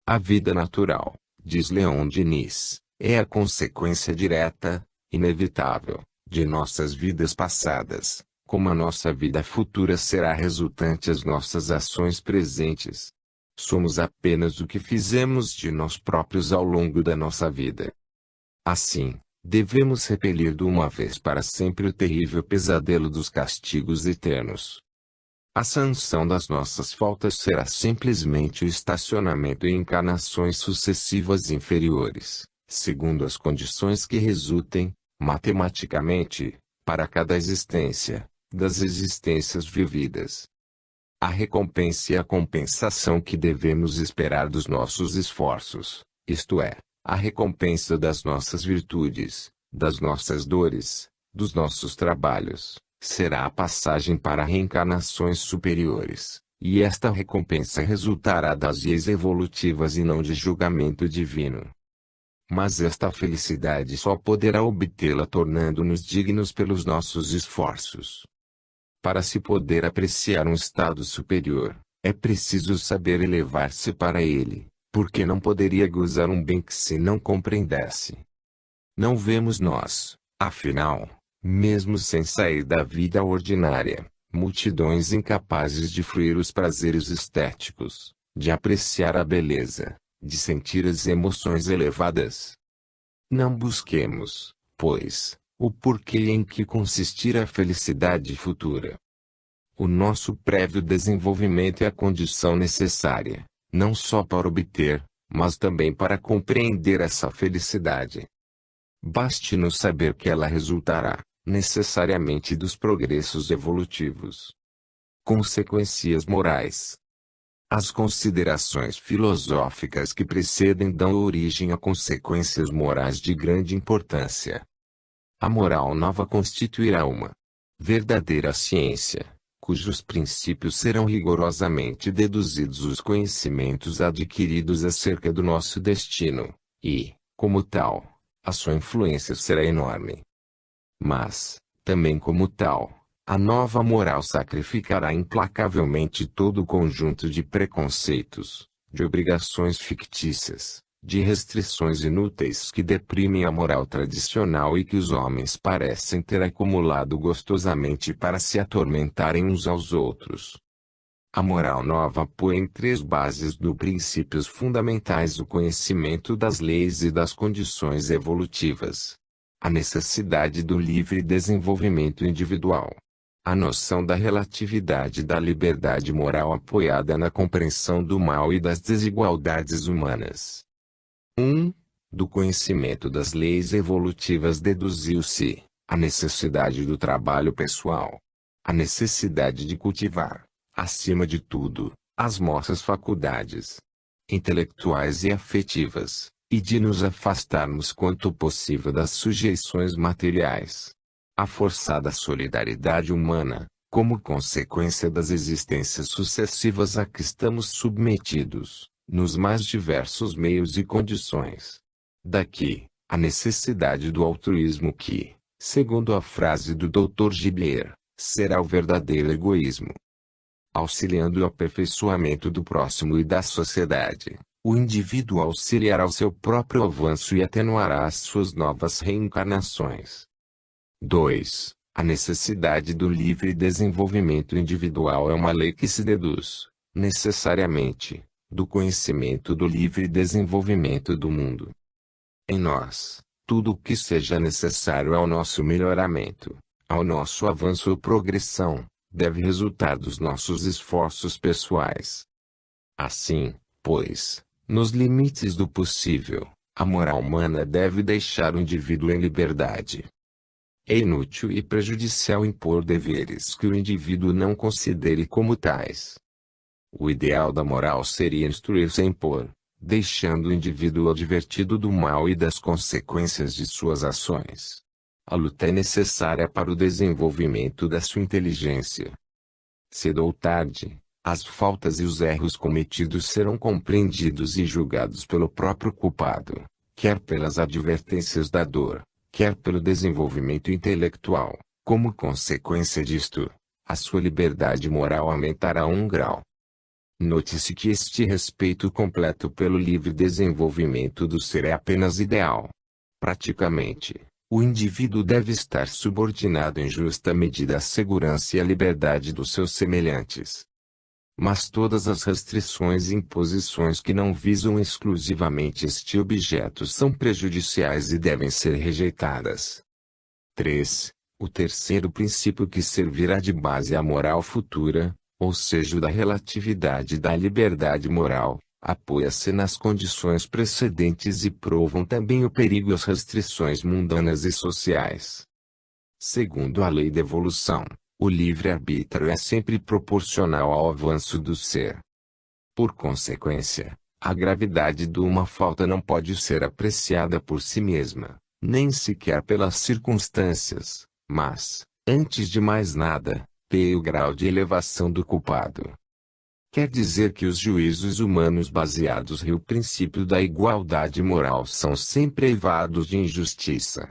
A vida natural, diz Leon Denis, é a consequência direta, inevitável, de nossas vidas passadas, como a nossa vida futura será resultante das nossas ações presentes. Somos apenas o que fizemos de nós próprios ao longo da nossa vida. Assim, devemos repelir de uma vez para sempre o terrível pesadelo dos castigos eternos. A sanção das nossas faltas será simplesmente o estacionamento em encarnações sucessivas inferiores, segundo as condições que resultem, matematicamente, para cada existência, das existências vividas. A recompensa e a compensação que devemos esperar dos nossos esforços, isto é, a recompensa das nossas virtudes, das nossas dores, dos nossos trabalhos, será a passagem para reencarnações superiores, e esta recompensa resultará das leis evolutivas e não de julgamento divino. Mas esta felicidade só poderá obtê-la tornando-nos dignos pelos nossos esforços. Para se poder apreciar um estado superior, é preciso saber elevar-se para ele, porque não poderia gozar um bem que se não compreendesse. Não vemos nós, afinal, mesmo sem sair da vida ordinária, multidões incapazes de fruir os prazeres estéticos, de apreciar a beleza, de sentir as emoções elevadas. Não busquemos, pois, o porquê e em que consistirá a felicidade futura. O nosso prévio desenvolvimento é a condição necessária, não só para obter, mas também para compreender essa felicidade. Baste-nos saber que ela resultará, necessariamente dos progressos evolutivos. Consequências morais. As considerações filosóficas que precedem dão origem a consequências morais de grande importância. A moral nova constituirá uma verdadeira ciência, cujos princípios serão rigorosamente deduzidos os conhecimentos adquiridos acerca do nosso destino, e, como tal, a sua influência será enorme. Mas, também como tal, a nova moral sacrificará implacavelmente todo o conjunto de preconceitos, de obrigações fictícias, de restrições inúteis que deprimem a moral tradicional e que os homens parecem ter acumulado gostosamente para se atormentarem uns aos outros. A moral nova põe em três bases do princípios fundamentais o conhecimento das leis e das condições evolutivas. A necessidade do livre desenvolvimento individual. A noção da relatividade da liberdade moral apoiada na compreensão do mal e das desigualdades humanas. 1. Do conhecimento das leis evolutivas deduziu-se a necessidade do trabalho pessoal. A necessidade de cultivar, acima de tudo, as nossas faculdades intelectuais e afetivas, e de nos afastarmos quanto possível das sujeições materiais. A forçada solidariedade humana, como consequência das existências sucessivas a que estamos submetidos, nos mais diversos meios e condições. Daqui, a necessidade do altruísmo que, segundo a frase do Dr. Gibier, será o verdadeiro egoísmo. Auxiliando o aperfeiçoamento do próximo e da sociedade, o indivíduo auxiliará o seu próprio avanço e atenuará as suas novas reencarnações. 2. A necessidade do livre desenvolvimento individual é uma lei que se deduz, necessariamente, do conhecimento do livre desenvolvimento do mundo. Em nós, tudo o que seja necessário ao nosso melhoramento, ao nosso avanço ou progressão, deve resultar dos nossos esforços pessoais. Assim, pois, nos limites do possível, a moral humana deve deixar o indivíduo em liberdade. É inútil e prejudicial impor deveres que o indivíduo não considere como tais. O ideal da moral seria instruir sem impor, deixando o indivíduo advertido do mal e das consequências de suas ações. A luta é necessária para o desenvolvimento da sua inteligência. Cedo ou tarde, as faltas e os erros cometidos serão compreendidos e julgados pelo próprio culpado, quer pelas advertências da dor, quer pelo desenvolvimento intelectual. Como consequência disto, a sua liberdade moral aumentará 1 grau. Note-se que este respeito completo pelo livre desenvolvimento do ser é apenas ideal. Praticamente, o indivíduo deve estar subordinado em justa medida à segurança e à liberdade dos seus semelhantes. Mas todas as restrições e imposições que não visam exclusivamente este objeto são prejudiciais e devem ser rejeitadas. 3. O terceiro princípio que servirá de base à moral futura, ou seja, o da relatividade da liberdade moral, apoia-se nas condições precedentes e provam também o perigo e as restrições mundanas e sociais. Segundo a lei da evolução, o livre-arbítrio é sempre proporcional ao avanço do ser. Por consequência, a gravidade de uma falta não pode ser apreciada por si mesma, nem sequer pelas circunstâncias, mas, antes de mais nada, pelo grau de elevação do culpado. Quer dizer que os juízos humanos baseados no princípio da igualdade moral são sempre eivados de injustiça.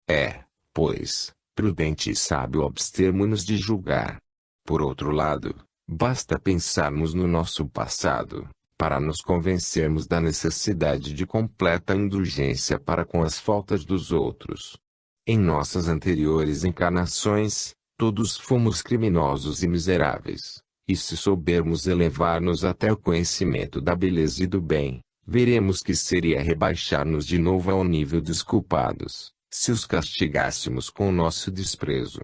É, pois, prudente e sábio abstermos-nos de julgar. Por outro lado, basta pensarmos no nosso passado, para nos convencermos da necessidade de completa indulgência para com as faltas dos outros. Em nossas anteriores encarnações, todos fomos criminosos e miseráveis, e se soubermos elevar-nos até o conhecimento da beleza e do bem, veremos que seria rebaixar-nos de novo ao nível dos culpados, se os castigássemos com o nosso desprezo.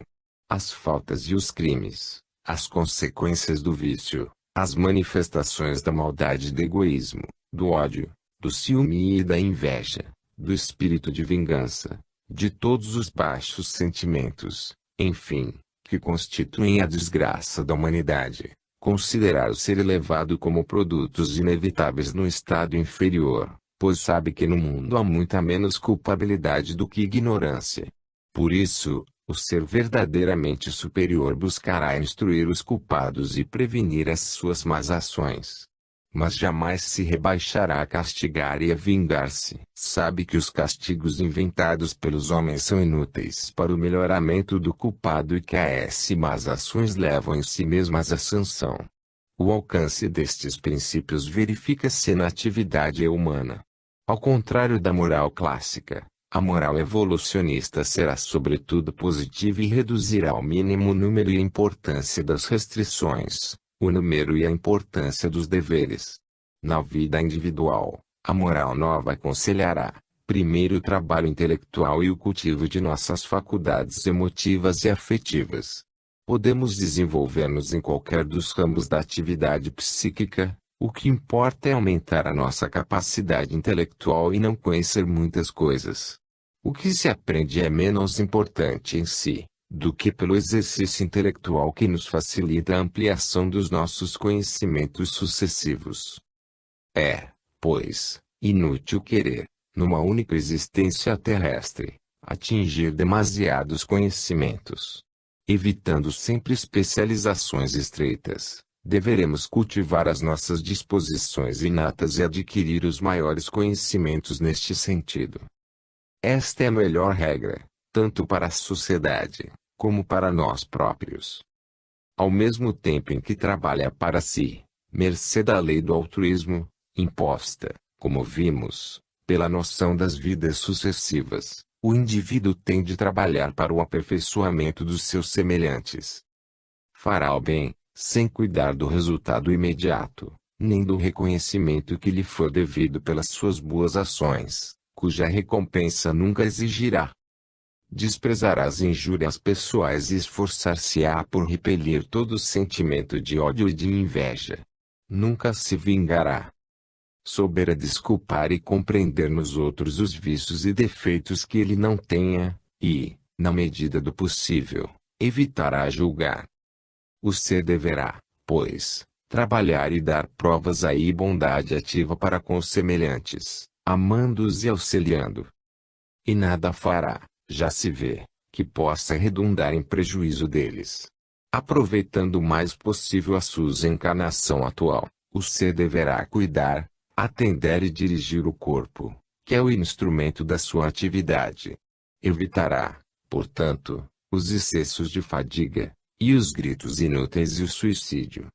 As faltas e os crimes, as consequências do vício, as manifestações da maldade e do egoísmo, do ódio, do ciúme e da inveja, do espírito de vingança, de todos os baixos sentimentos, enfim, que constituem a desgraça da humanidade, considerar o ser elevado como produtos inevitáveis no estado inferior, pois sabe que no mundo há muita menos culpabilidade do que ignorância. Por isso, o ser verdadeiramente superior buscará instruir os culpados e prevenir as suas más ações. Mas jamais se rebaixará a castigar e a vingar-se. Sabe que os castigos inventados pelos homens são inúteis para o melhoramento do culpado e que as más ações levam em si mesmas a sanção. O alcance destes princípios verifica-se na atividade humana. Ao contrário da moral clássica, a moral evolucionista será sobretudo positiva e reduzirá ao mínimo o número e a importância das restrições, o número e a importância dos deveres. Na vida individual, a moral nova aconselhará, primeiro o trabalho intelectual e o cultivo de nossas faculdades emotivas e afetivas. Podemos desenvolver-nos em qualquer dos ramos da atividade psíquica, o que importa é aumentar a nossa capacidade intelectual e não conhecer muitas coisas. O que se aprende é menos importante em si, do que pelo exercício intelectual que nos facilita a ampliação dos nossos conhecimentos sucessivos. É, pois, inútil querer, numa única existência terrestre, atingir demasiados conhecimentos. Evitando sempre especializações estreitas, deveremos cultivar as nossas disposições inatas e adquirir os maiores conhecimentos neste sentido. Esta é a melhor regra, tanto para a sociedade, como para nós próprios. Ao mesmo tempo em que trabalha para si, mercê da lei do altruísmo, imposta, como vimos, pela noção das vidas sucessivas, o indivíduo tem de trabalhar para o aperfeiçoamento dos seus semelhantes. Fará o bem, sem cuidar do resultado imediato, nem do reconhecimento que lhe for devido pelas suas boas ações, cuja recompensa nunca exigirá. Desprezará as injúrias pessoais e esforçar-se-á por repelir todo sentimento de ódio e de inveja. Nunca se vingará. Souberá desculpar e compreender nos outros os vícios e defeitos que ele não tenha, e, na medida do possível, evitará julgar. O ser deverá, pois, trabalhar e dar provas aí bondade ativa para com os semelhantes, amando-os e auxiliando. E nada fará, já se vê, que possa redundar em prejuízo deles. Aproveitando o mais possível a sua encarnação atual, o ser deverá cuidar, atender e dirigir o corpo, que é o instrumento da sua atividade. Evitará, portanto, os excessos de fadiga, e os gritos inúteis e o suicídio.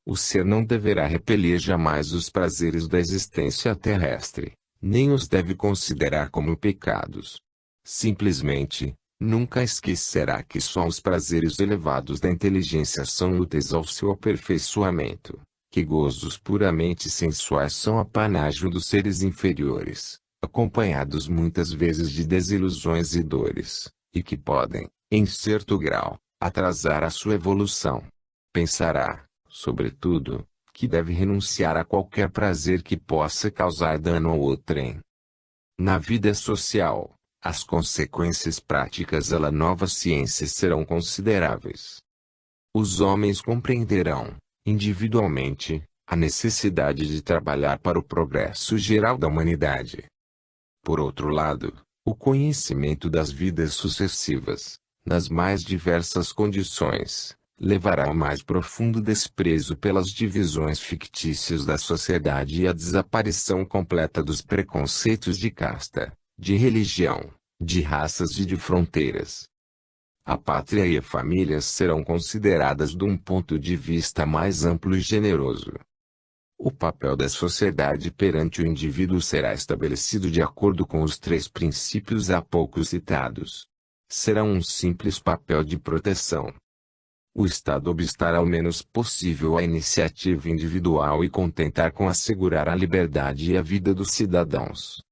O ser não deverá repelir jamais os prazeres da existência terrestre, nem os deve considerar como pecados. Simplesmente, nunca esquecerá que só os prazeres elevados da inteligência são úteis ao seu aperfeiçoamento, que gozos puramente sensuais são apanágio dos seres inferiores, acompanhados muitas vezes de desilusões e dores, e que podem, em certo grau, atrasar a sua evolução. Pensará, sobretudo, que deve renunciar a qualquer prazer que possa causar dano ao outrem. Na vida social, as consequências práticas da nova ciência serão consideráveis. Os homens compreenderão, individualmente, a necessidade de trabalhar para o progresso geral da humanidade. Por outro lado, o conhecimento das vidas sucessivas, nas mais diversas condições, levará ao mais profundo desprezo pelas divisões fictícias da sociedade e à desaparição completa dos preconceitos de casta, de religião, de raças e de fronteiras. A pátria e a família serão consideradas de um ponto de vista mais amplo e generoso. O papel da sociedade perante o indivíduo será estabelecido de acordo com os 3 princípios há pouco citados. Será um simples papel de proteção. O Estado obstará o menos possível à iniciativa individual e contentar com assegurar a liberdade e a vida dos cidadãos.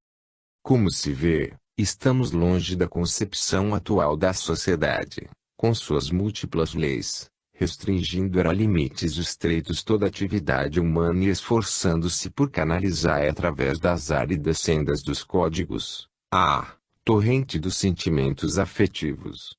Como se vê, estamos longe da concepção atual da sociedade, com suas múltiplas leis, restringindo a limites estreitos toda atividade humana e esforçando-se por canalizar através das áridas sendas dos códigos, a torrente dos sentimentos afetivos.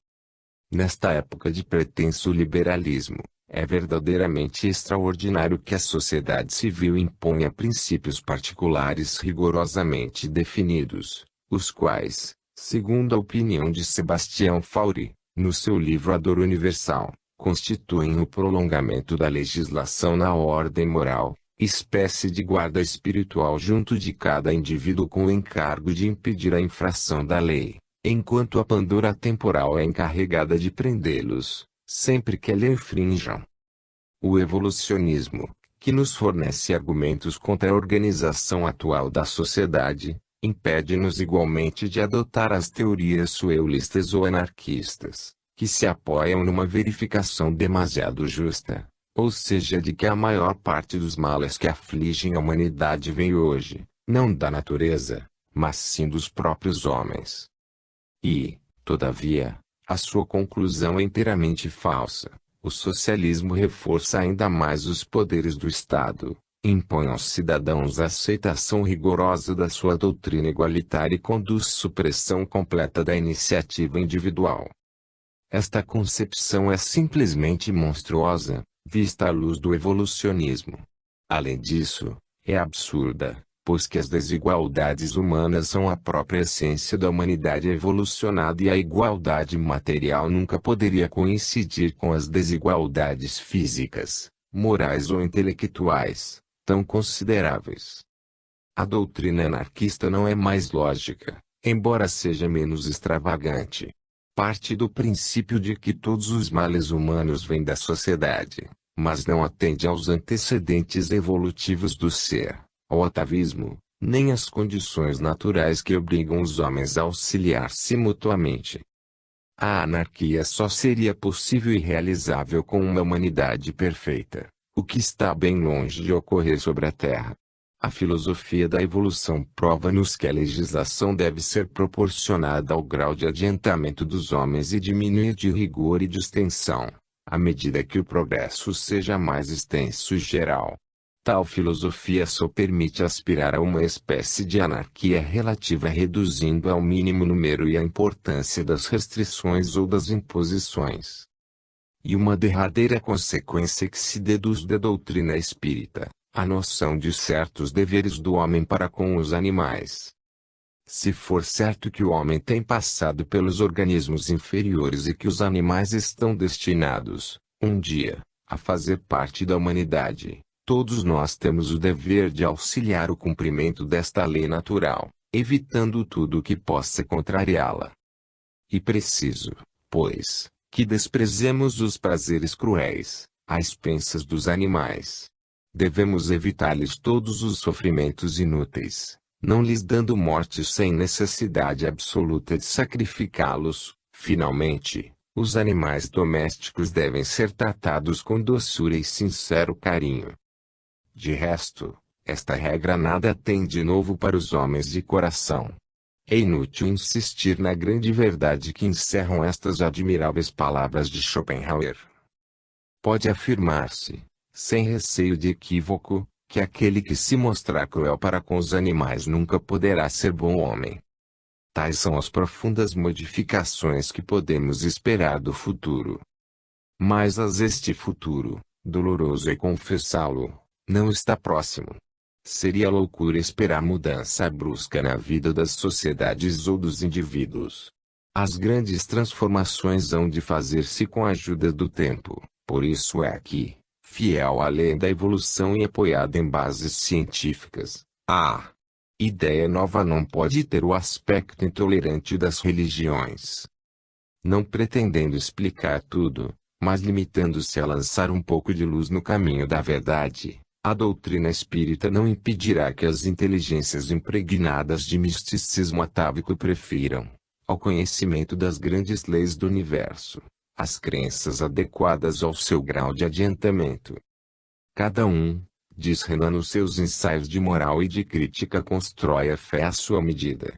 Nesta época de pretenso liberalismo, é verdadeiramente extraordinário que a sociedade civil imponha princípios particulares rigorosamente definidos, os quais, segundo a opinião de Sebastião Fauri, no seu livro A Dor Universal, constituem o prolongamento da legislação na ordem moral, espécie de guarda espiritual junto de cada indivíduo com o encargo de impedir a infração da lei, enquanto a Pandora temporal é encarregada de prendê-los, sempre que ela infrinjam. O evolucionismo, que nos fornece argumentos contra a organização atual da sociedade, impede-nos igualmente de adotar as teorias suelistas ou anarquistas, que se apoiam numa verificação demasiado justa, ou seja, de que a maior parte dos males que afligem a humanidade vem hoje, não da natureza, mas sim dos próprios homens. E, todavia, a sua conclusão é inteiramente falsa. O socialismo reforça ainda mais os poderes do Estado, impõe aos cidadãos a aceitação rigorosa da sua doutrina igualitária e conduz supressão completa da iniciativa individual. Esta concepção é simplesmente monstruosa, vista à luz do evolucionismo. Além disso, é absurda, pois que as desigualdades humanas são a própria essência da humanidade evolucionada e a igualdade material nunca poderia coincidir com as desigualdades físicas, morais ou intelectuais, tão consideráveis. A doutrina anarquista não é mais lógica, embora seja menos extravagante. Parte do princípio de que todos os males humanos vêm da sociedade, mas não atende aos antecedentes evolutivos do ser, ao atavismo, nem às condições naturais que obrigam os homens a auxiliar-se mutuamente. A anarquia só seria possível e realizável com uma humanidade perfeita, o que está bem longe de ocorrer sobre a Terra. A filosofia da evolução prova-nos que a legislação deve ser proporcionada ao grau de adiantamento dos homens e diminuir de rigor e de extensão, à medida que o progresso seja mais extenso e geral. Tal filosofia só permite aspirar a uma espécie de anarquia relativa reduzindo ao mínimo o número e a importância das restrições ou das imposições. E uma derradeira consequência que se deduz da doutrina espírita, a noção de certos deveres do homem para com os animais. Se for certo que o homem tem passado pelos organismos inferiores e que os animais estão destinados, um dia, a fazer parte da humanidade, todos nós temos o dever de auxiliar o cumprimento desta lei natural, evitando tudo o que possa contrariá-la. E preciso, pois, que desprezemos os prazeres cruéis, às expensas dos animais. Devemos evitar-lhes todos os sofrimentos inúteis, não lhes dando morte sem necessidade absoluta de sacrificá-los. Finalmente, os animais domésticos devem ser tratados com doçura e sincero carinho. De resto, esta regra nada tem de novo para os homens de coração. É inútil insistir na grande verdade que encerram estas admiráveis palavras de Schopenhauer. Pode afirmar-se, sem receio de equívoco, que aquele que se mostrar cruel para com os animais nunca poderá ser bom homem. Tais são as profundas modificações que podemos esperar do futuro. Mas este futuro, doloroso e confessá-lo, não está próximo. Seria loucura esperar mudança brusca na vida das sociedades ou dos indivíduos. As grandes transformações hão de fazer-se com a ajuda do tempo, por isso é que, fiel à lei da evolução e apoiada em bases científicas, a ideia nova não pode ter o aspecto intolerante das religiões. Não pretendendo explicar tudo, mas limitando-se a lançar um pouco de luz no caminho da verdade, a doutrina espírita não impedirá que as inteligências impregnadas de misticismo atávico prefiram, ao conhecimento das grandes leis do universo, as crenças adequadas ao seu grau de adiantamento. Cada um, diz Renan nos seus ensaios de moral e de crítica, constrói a fé à sua medida.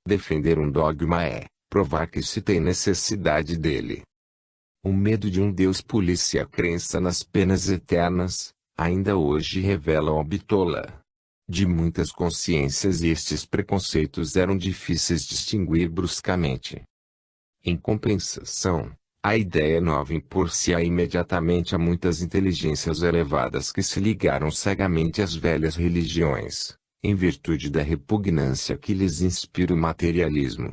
Defender um dogma é provar que se tem necessidade dele. O medo de um Deus polícia a crença nas penas eternas, ainda hoje revelam a bitola de muitas consciências, e estes preconceitos eram difíceis de distinguir bruscamente. Em compensação, a ideia nova impor-se-á imediatamente a muitas inteligências elevadas que se ligaram cegamente às velhas religiões, em virtude da repugnância que lhes inspira o materialismo.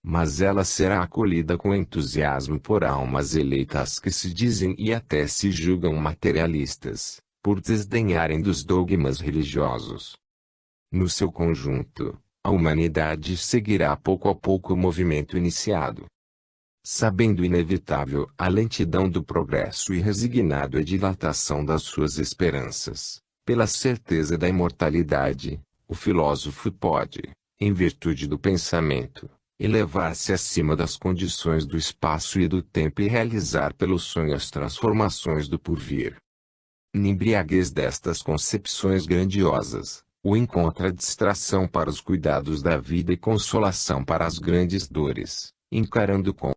Mas ela será acolhida com entusiasmo por almas eleitas que se dizem e até se julgam materialistas, por desdenharem dos dogmas religiosos. No seu conjunto, a humanidade seguirá pouco a pouco o movimento iniciado. sabendo inevitável a lentidão do progresso e resignado a dilatação das suas esperanças, pela certeza da imortalidade, o filósofo pode, em virtude do pensamento, elevar-se acima das condições do espaço e do tempo e realizar pelo sonho as transformações do porvir. Na embriaguez destas concepções grandiosas, o encontra distração para os cuidados da vida e consolação para as grandes dores, encarando com